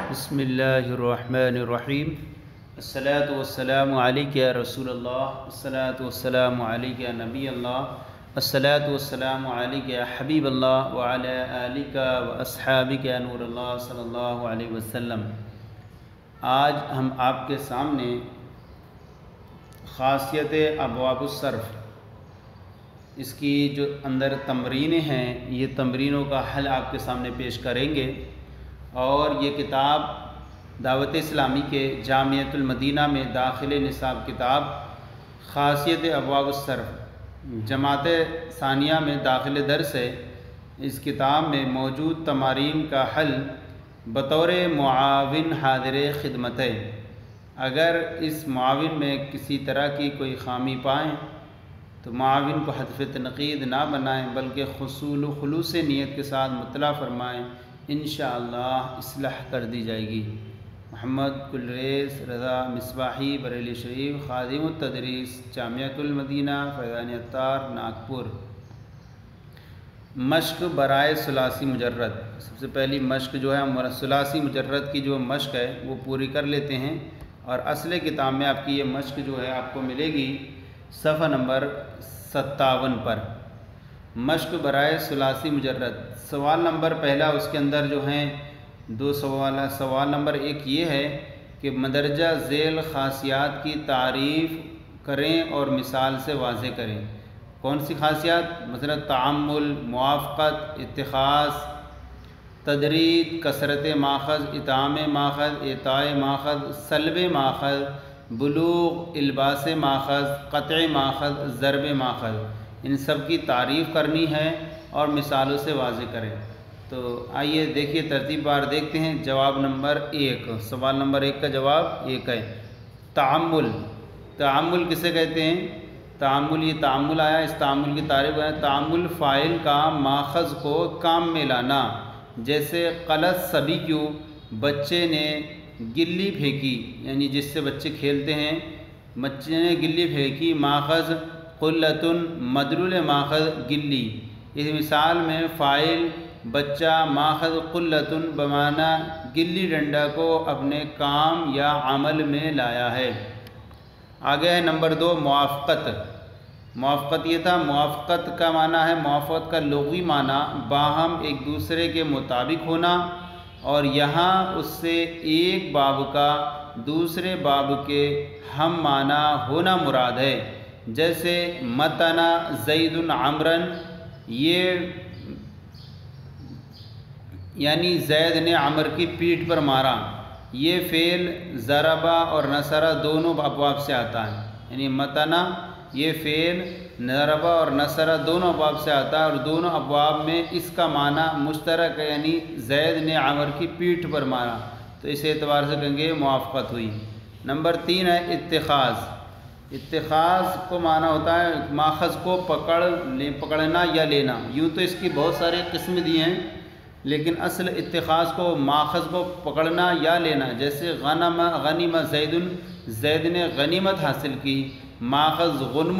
بسم اللہ الرحمن الرحیم الصلاۃ والسلام علیک یا رسول اللہ الصلاۃ والسلام علیک یا نبی اللہ الصلاۃ والسلام علیک یا حبیب اللہ وعلی آلک واصحابک یا نور اللہ صلی اللہ علیہ وسلم۔ آج ہم آپ کے سامنے خاصیت ابواب الصرف، اس کی جو اندر تمرینیں ہیں، یہ تمرینوں کا حل آپ کے سامنے پیش کریں گے۔ اور یہ کتاب دعوت اسلامی کے جامعۃ المدینہ میں داخل نصاب کتاب خاصیت ابواب الصرف جماعت ثانیہ میں داخل درس ہے۔ اس کتاب میں موجود تمارین کا حل بطور معاون حاضر خدمت ہے۔ اگر اس معاون میں کسی طرح کی کوئی خامی پائیں تو معاون کو حذف تنقید نہ بنائیں، بلکہ حصول و خلوص نیت کے ساتھ مطلع فرمائیں، انشاءاللہ اصلاح کر دی جائے گی۔ محمد کلریز رضا مصباحی، بریلی شریف، خادم التدریس، جامعۃ المدینہ، فیضان عطار، ناگپور۔ مشق برائے ثلاثی مجرد۔ سب سے پہلی مشق جو ہے ثلاثی مجرد کی جو مشق ہے وہ پوری کر لیتے ہیں، اور اصل کتاب میں آپ کی یہ مشق جو ہے آپ کو ملے گی صفحہ نمبر 57 پر۔ مشق برائے ثلاثی مجرد، سوال نمبر پہلا اس کے اندر جو ہیں دو سوال۔ سوال نمبر 1 یہ ہے کہ مندرجہ ذیل خاصیات کی تعریف کریں اور مثال سے واضح کریں۔ کون سی خاصیات؟ مثلا تعمل، موافقت، اتخاذ، تدریج، کثرت ماخذ، اطعام ماخذ، اعطاء ماخذ، سلب ماخذ، بلوغ، الباس ماخذ، قطع ماخذ، ضرب ماخذ، ان سب کی تعریف کرنی ہے اور مثالوں سے واضح کریں۔ تو آئیے دیکھیے ترتیب بار دیکھتے ہیں۔ جواب نمبر 1، سوال نمبر 1 کا جواب 1 ہے تعمل۔ تعمل کسے کہتے ہیں؟ تعمل، یہ تعمل آیا، اس تعمل کی تعریف ہے۔ تعمل فاعل کا ماخذ کو کام میں لانا، جیسے قلت صبیّ، بچے نے گلی پھینکی، یعنی جس سے بچے کھیلتے ہیں، بچے نے گلی پھینکی۔ ماخذ قلتن، مدلول ماخذ گلی۔ اس مثال میں فاعل بچہ، ماخذ قلتن بمعنی گلی ڈنڈا کو اپنے کام یا عمل میں لایا ہے۔ آگے ہے نمبر 2 موافقت۔ موافقت یہ تھا، موافقت کا معنی ہے، موافقت کا لغوی معنی باہم ایک دوسرے کے مطابق ہونا، اور یہاں اس سے ایک باب کا دوسرے باب کے ہم معنی ہونا مراد ہے۔ جیسے متنا زید عمرن، یہ یعنی زید نے عمر کی پیٹھ پر مارا۔ یہ فعل ضربہ اور نصرہ دونوں ابواب سے آتا ہے، یعنی متنا یہ فعل ضربہ اور نصرہ دونوں ابواب سے آتا ہے، اور دونوں ابواب میں اس کا معنی مشترک ہے، یعنی زید نے عمر کی پیٹھ پر مارا، تو اس اعتبار سے کہیں گے موافقت ہوئی۔ نمبر 3 ہے اتخاذ۔ اتخاذ کو معنی ہوتا ہے ماخذ کو پکڑنا یا لینا۔ یوں تو اس کی بہت سارے قسم دی ہیں، لیکن اصل اتخاذ کو ماخذ کو پکڑنا یا لینا، جیسے غنم زید، زید نے غنیمت حاصل کی۔ ماخذ غنم،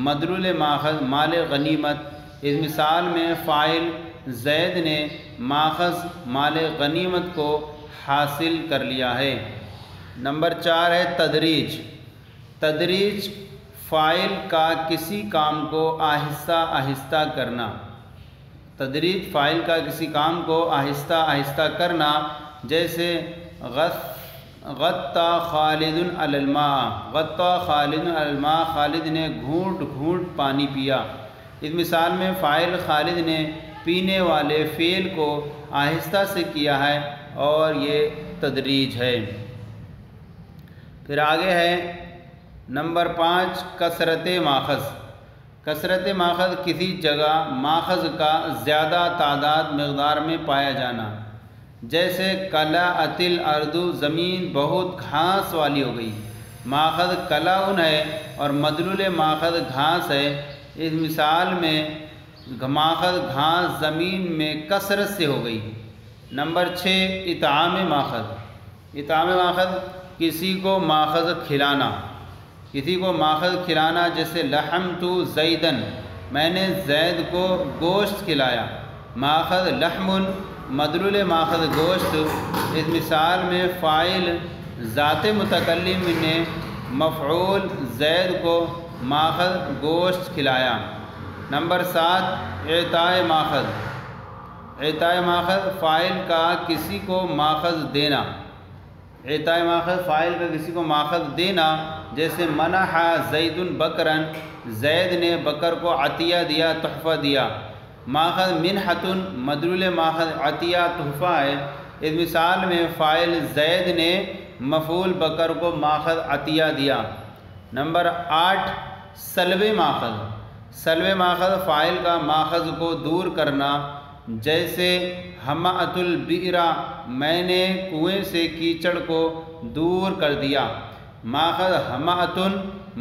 مدلول ماخذ مال غنیمت۔ اس مثال میں فاعل زید نے ماخذ مال غنیمت کو حاصل کر لیا ہے۔ نمبر 4 ہے تدریج۔ تدریج فاعل کا کسی کام کو آہستہ آہستہ کرنا۔ تدریج فاعل کا کسی کام کو آہستہ آہستہ کرنا، جیسے غطّى خالد علی الماء، غطّى خالد علی الماء، خالد نے گھونٹ گھونٹ پانی پیا۔ اس مثال میں فاعل خالد نے پینے والے فعل کو آہستہ سے کیا ہے، اور یہ تدریج ہے۔ پھر آگے ہے نمبر 5 کثرت ماخذ۔ کثرت ماخذ کسی جگہ ماخذ کا زیادہ تعداد مقدار میں پایا جانا، جیسے کلأت الارض، زمین بہت گھاس والی ہو گئی۔ ماخذ کلأن ہے اور مدلول ماخذ گھاس ہے۔ اس مثال میں ماخذ گھاس زمین میں کثرت سے ہو گئی۔ نمبر 6 اطعام ماخذ۔ اطعام ماخذ کسی کو ماخذ کھلانا، کسی کو ماخذ کھلانا، جیسے لحمت زیدن، میں نے زید کو گوشت کھلایا۔ ماخذ لحم، مدلول ماخذ گوشت، اس مثال میں فاعل ذات متکلم نے مفعول زید کو ماخذ گوشت کھلایا۔ نمبر 7 اعطائے ماخذ۔ اعطائے ماخذ فاعل کا کسی کو ماخذ دینا۔ اعطائے ماخذ فاعل کا کسی کو ماخذ دینا، جیسے منح زید بکرن، زید نے بکر کو عطیہ دیا، تحفہ دیا۔ ماخذ منحۃ، مدلول ماخذ عطیہ تحفہ ہے۔ اس مثال میں فاعل زید نے مفعول بکر کو ماخذ عطیہ دیا۔ نمبر 8 سلب ماخذ۔ سلب ماخذ فاعل کا ماخذ کو دور کرنا، جیسے حمأت البئر، میں نے کنویں سے کیچڑ کو دور کر دیا۔ ماخذ حمأت،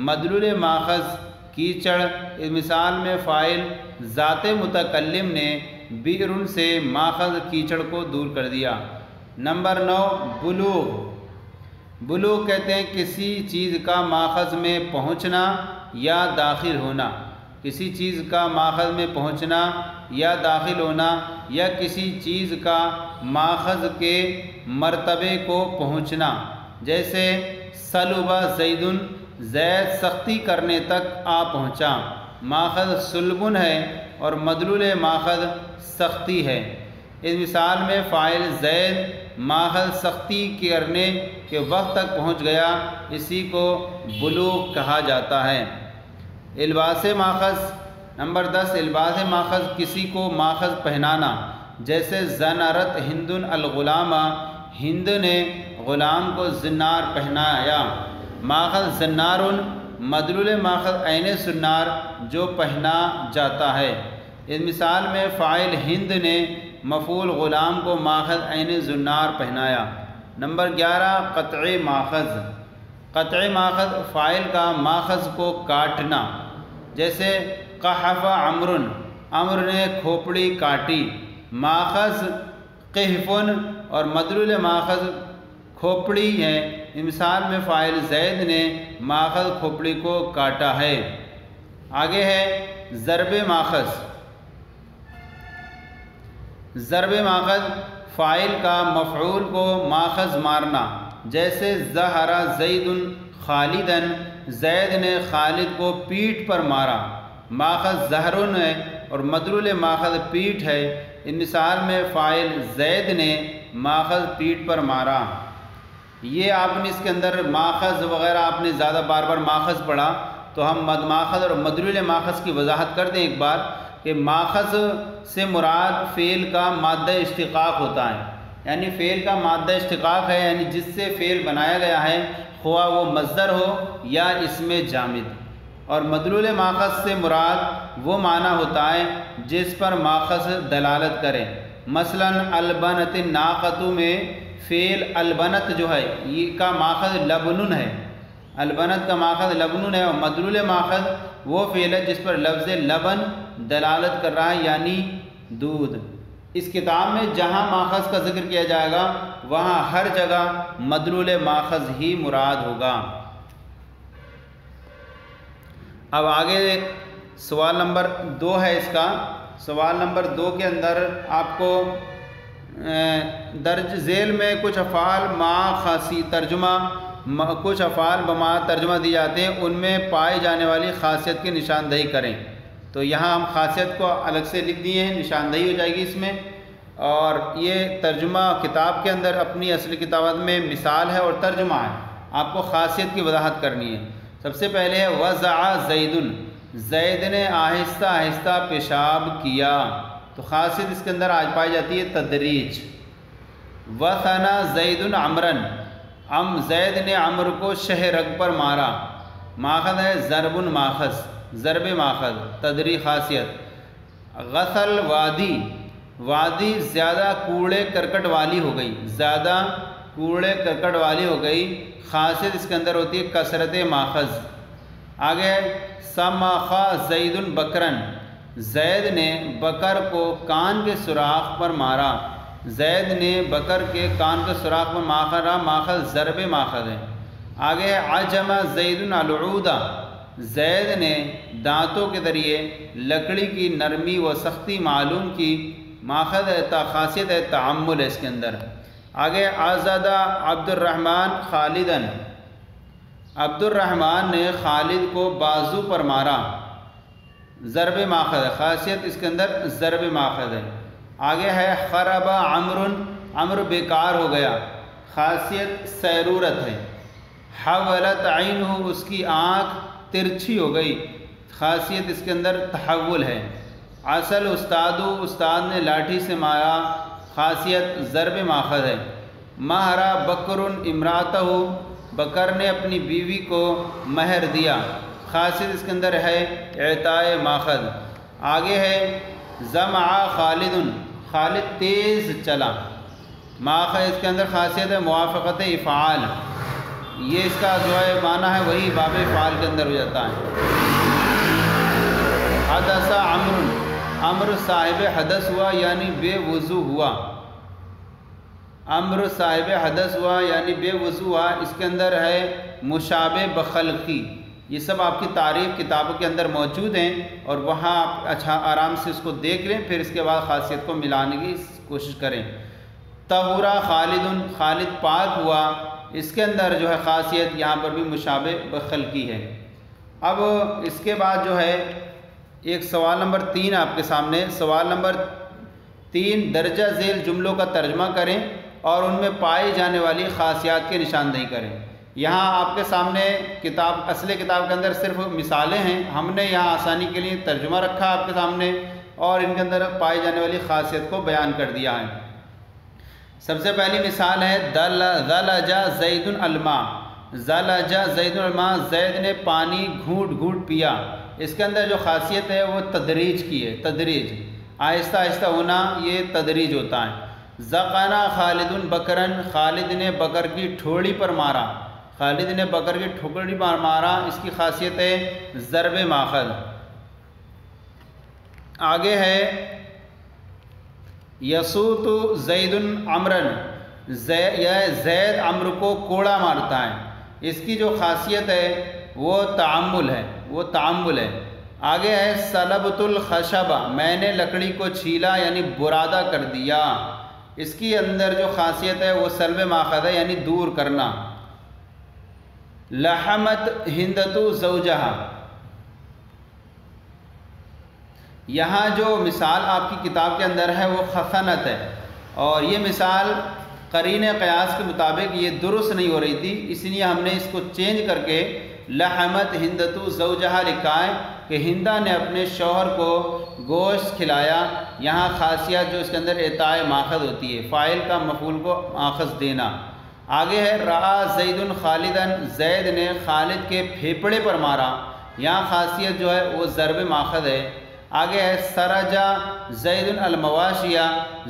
مدلول ماخذ کیچڑ۔ اس مثال میں فاعل ذات متکلم نے بئر سے ماخذ کیچڑ کو دور کر دیا۔ نمبر 9 بلوغ۔ بلوغ کہتے ہیں کسی چیز کا ماخذ میں پہنچنا یا داخل ہونا۔ کسی چیز کا ماخذ میں پہنچنا یا داخل ہونا، یا کسی چیز کا ماخذ کے مرتبے کو پہنچنا، جیسے سلب زید، زید سختی کرنے تک آ پہنچا۔ ماخذ سلبن ہے اور مدلول ماخذ سختی ہے۔ اس مثال میں فاعل زید ماخذ سختی کرنے کے وقت تک پہنچ گیا، اسی کو بلوغ کہا جاتا ہے۔ الباس ماخذ۔ نمبر 10 الباس ماخذ کسی کو ماخذ پہنانا، جیسے زنرت ہند الغلام، ہند نے غلام کو زنار پہنایا۔ ماخذ زنار، مدلول ماخذ عین سنار، جو پہنا جاتا ہے۔ اس مثال میں فاعل ہند نے مفعول غلام کو ماخذ عین زنار پہنایا۔ نمبر 11 قطع ماخذ۔ قطع ماخذ فاعل کا ماخذ کو کاٹنا، جیسے قحف عمرو، عمرو نے کھوپڑی کاٹی۔ ماخذ قحفن اور مدلول ماخذ کھوپڑی ہے۔ مثال میں فاعل زید نے ماخذ کھوپڑی کو کاٹا ہے۔ آگے ہے ضرب ماخذ۔ ضرب ماخذ فاعل کا مفعول کو ماخذ مارنا، جیسے ظہر زید خالدن، زید نے خالد کو پیٹھ پر مارا۔ ماخذ ظہرن ہے اور مدلول ماخذ پیٹھ ہے۔ ان مثال میں فاعل زید نے ماخذ پیٹھ پر مارا۔ یہ آپ نے اس کے اندر ماخذ وغیرہ آپ نے زیادہ بار بار ماخذ پڑھا، تو ہم ماخذ اور مدلول ماخذ کی وضاحت کر دیں ایک بار، کہ ماخذ سے مراد فعل کا مادہ اشتقاق ہوتا ہے، یعنی فعل کا مادہ اشتقاق ہے، یعنی جس سے فعل بنایا گیا ہے، خواہ وہ مصدر ہو یا اسم جامد۔ اور مدلول ماخذ سے مراد وہ معنی ہوتا ہے جس پر ماخذ دلالت کرے۔ مثلا البنت الناقۃ میں فعل البنت جو ہے یہ کا ماخذ لبنن ہے، البنت کا ماخذ لبنن ہے، اور مدلول ماخذ وہ فعل ہے جس پر لفظ لبن دلالت کر رہا ہے، یعنی دودھ۔ اس کتاب میں جہاں ماخذ کا ذکر کیا جائے گا وہاں ہر جگہ مدلول ماخذ ہی مراد ہوگا۔ اب آگے سوال نمبر 2 ہے اس کا۔ سوال نمبر 2 کے اندر آپ کو درج ذیل میں کچھ افعال ما خاصی ترجمہ، کچھ افعال بما ترجمہ دی جاتے ہیں، ان میں پائے جانے والی خاصیت کی نشاندہی کریں۔ تو یہاں ہم خاصیت کو الگ سے لکھ دیے ہیں، نشاندہی ہو جائے گی اس میں، اور یہ ترجمہ کتاب کے اندر اپنی اصلی کتابت میں مثال ہے اور ترجمہ ہے، آپ کو خاصیت کی وضاحت کرنی ہے۔ سب سے پہلے ہے وضع زید، زید نے آہستہ آہستہ پیشاب کیا، تو خاصیت اس کے اندر آج پائی جاتی ہے تدریج۔ وثنا زید عمرن، زید نے عمرو کو شہ رگ پر مارا، ماخذ ہے ضرب ماخذ، ضرب ماخذ، تدریج خاصیت۔ غسل وادی، وادی زیادہ کوڑے کرکٹ والی ہو گئی، زیادہ کوڑے کرکٹ والی ہو گئی، خاصیت اس کے اندر ہوتی ہے کثرت ماخذ۔ آگے سمخ زید بکرن، زید نے بکر کو کان کے سوراخ پر مارا، زید نے بکر کے کان کے سوراخ پر مارا، ماخذ ضرب ماخذ ہے۔ آگے عجم زید العود، زید نے دانتوں کے ذریعے لکڑی کی نرمی و سختی معلوم کی، ماخذ ہے خاصیت ہے تعمل ہے اس کے اندر۔ آگے آزادہ عبد الرحمن خالدن، عبد الرحمن نے خالد کو بازو پر مارا، ضرب ماخذ ہے، خاصیت اس کے اندر ضرب ماخذ ہے۔ آگے ہے خرب عمرو، عمرو بیکار ہو گیا، خاصیت سیرورت ہے۔ حولت عینہ، اس کی آنکھ ترچھی ہو گئی، خاصیت اس کے اندر تحول ہے۔ عسل استادو، استاد نے لاٹھی سے مارا، خاصیت ضرب ماخذ ہے۔ مہرا بکر امراتہ، بکر نے اپنی بیوی کو مہر دیا، خاصیت اس کے اندر ہے اعطائے ماخذ۔ آگے ہے زمع خالد، خالد تیز چلا، ماخذ اس کے اندر خاصیت ہے موافقت افعال، یہ اس کا جو ہے معنی ہے وہی باب افعال کے اندر ہو جاتا ہے۔ حدث عمرو، عمرو صاحب حدث ہوا یعنی بے وضو ہوا، عمرو صاحب حدث ہوا یعنی بے وضو ہوا، اس کے اندر ہے مشابہ بخلقی، یہ سب آپ کی تعریف کتابوں کے اندر موجود ہیں اور وہاں آپ اچھا آرام سے اس کو دیکھ لیں، پھر اس کے بعد خاصیت کو ملانے کی کوشش کریں۔ طہورا خالد، خالد پاک ہوا، اس کے اندر جو ہے خاصیت یہاں پر بھی مشابہ بخلقی ہے۔ اب اس کے بعد جو ہے ایک سوال نمبر 3 آپ کے سامنے، سوال نمبر 3 درجہ ذیل جملوں کا ترجمہ کریں اور ان میں پائی جانے والی خاصیات کی نشاندہی کریں۔ یہاں آپ کے سامنے کتاب، اصل کتاب کے اندر صرف مثالیں ہیں، ہم نے یہاں آسانی کے لیے ترجمہ رکھا آپ کے سامنے اور ان کے اندر پائی جانے والی خاصیت کو بیان کر دیا ہے۔ سب سے پہلی مثال ہے ذلج زید الماء، ذلج زید الماء، زید نے پانی گھونٹ گھونٹ پیا، اس کے اندر جو خاصیت ہے وہ تدریج کی ہے، تدریج، آہستہ آہستہ ہونا، یہ تدریج ہوتا ہے۔ زقنا خالد بکرن، خالد نے بکر کی ٹھوڑی پر مارا، خالد نے بکر کی ٹھوڑی پر مارا، اس کی خاصیت ہے ضرب ماخذ۔ آگے ہے یسوت زید عمرن، زید عمرو کو کوڑا مارتا ہے، اس کی جو خاصیت ہے وہ تعمل ہے، وہ تعمل ہے۔ آگے ہے سلبت الخشب، میں نے لکڑی کو چھیلا یعنی برادہ کر دیا، اس کی اندر جو خاصیت ہے وہ سلب ماخذ ہے یعنی دور کرنا۔ لحمت ہندت زوجہ، یہاں جو مثال آپ کی کتاب کے اندر ہے وہ خفنت ہے، اور یہ مثال قرین قیاس کے مطابق یہ درست نہیں ہو رہی تھی، اس لیے ہم نے اس کو چینج کر کے لحمت ہندت زوجہ لکھا ہے کہ ہندہ نے اپنے شوہر کو گوشت کھلایا، یہاں خاصیت جو اس کے اندر اعطائے ماخذ ہوتی ہے، فاعل کا مفعول کو ماخذ دینا۔ آگے ہے رآ زید خالدن، زید نے خالد کے پھیپڑے پر مارا، یہاں خاصیت جو ہے وہ ضرب ماخذ ہے۔ آگے ہے سرجا زید المواشیہ،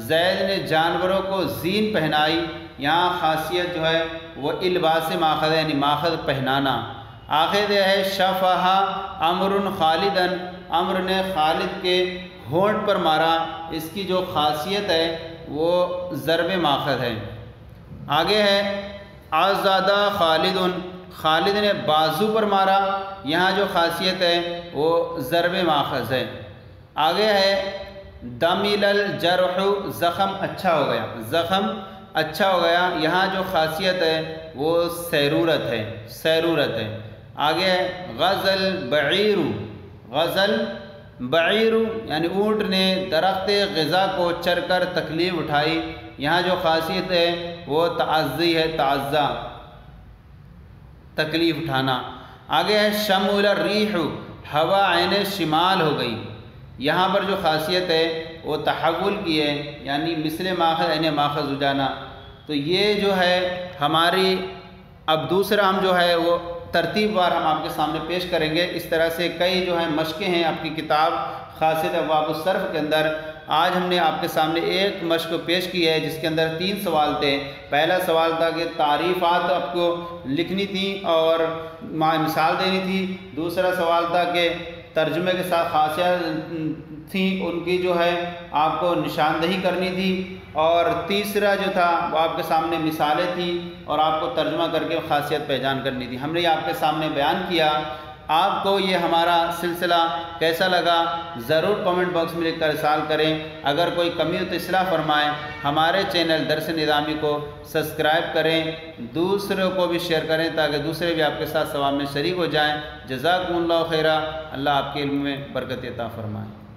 زید نے جانوروں کو زین پہنائی، یہاں خاصیت جو ہے وہ الباس ماخذ ہے یعنی ماخذ پہنانا۔ آخر ہے شفہ عمر خالدن، عمر نے خالد کے ہونٹ پر مارا، اس کی جو خاصیت ہے وہ ضرب ماخذ ہے۔ آگے ہے آزادہ خالد، خالد نے بازو پر مارا، یہاں جو خاصیت ہے وہ ضرب ماخذ ہے۔ آگے ہے دمیل الجرح، زخم اچھا ہو گیا، زخم اچھا ہو گیا، یہاں جو خاصیت ہے وہ سیرورت ہے، سیرورت ہے۔ آگے ہے غزل بعیر، غزل بعیر یعنی اونٹ نے درخت غذا کو چر کر تکلیف اٹھائی، یہاں جو خاصیت ہے وہ تعزی ہے، تعزہ، تکلیف اٹھانا۔ آگے ہے شمول الریح، ہوا عین شمال ہو گئی، یہاں پر جو خاصیت ہے وہ تحول کی ہے یعنی مثل ماخذ عین ماخذ ہو جانا۔ تو یہ جو ہے ہماری اب دوسرا ہم جو ہے وہ ترتیب وار ہم آپ کے سامنے پیش کریں گے، اس طرح سے کئی جو ہیں مشقیں ہیں آپ کی کتاب خاصیت ابواب الصرف کے اندر۔ آج ہم نے آپ کے سامنے ایک مشق پیش کی ہے جس کے اندر 3 سوال تھے۔ پہلا سوال تھا کہ تعریفات آپ کو لکھنی تھیں اور مثال دینی تھی، دوسرا سوال تھا کہ ترجمے کے ساتھ خاصیت تھیں ان کی جو ہے آپ کو نشاندہی کرنی تھی، اور تیسرا جو تھا وہ آپ کے سامنے مثالیں تھیں اور آپ کو ترجمہ کر کے خاصیت پہچان کرنی تھی۔ ہم نے یہ آپ کے سامنے بیان کیا آپ کو یہ ہمارا سلسلہ کیسا لگا ضرور کمنٹ باکس میں لکھ کر ارسال کریں۔ اگر کوئی کمی ہو تو اصلاح فرمائیں۔ ہمارے چینل درس نظامی کو سبسکرائب کریں، دوسروں کو بھی شیئر کریں تاکہ دوسرے بھی آپ کے ساتھ ثواب میں شریک ہو جائیں۔ جزاکم اللہ خیرہ، اللہ آپ کے علم میں برکت عطا فرمائے۔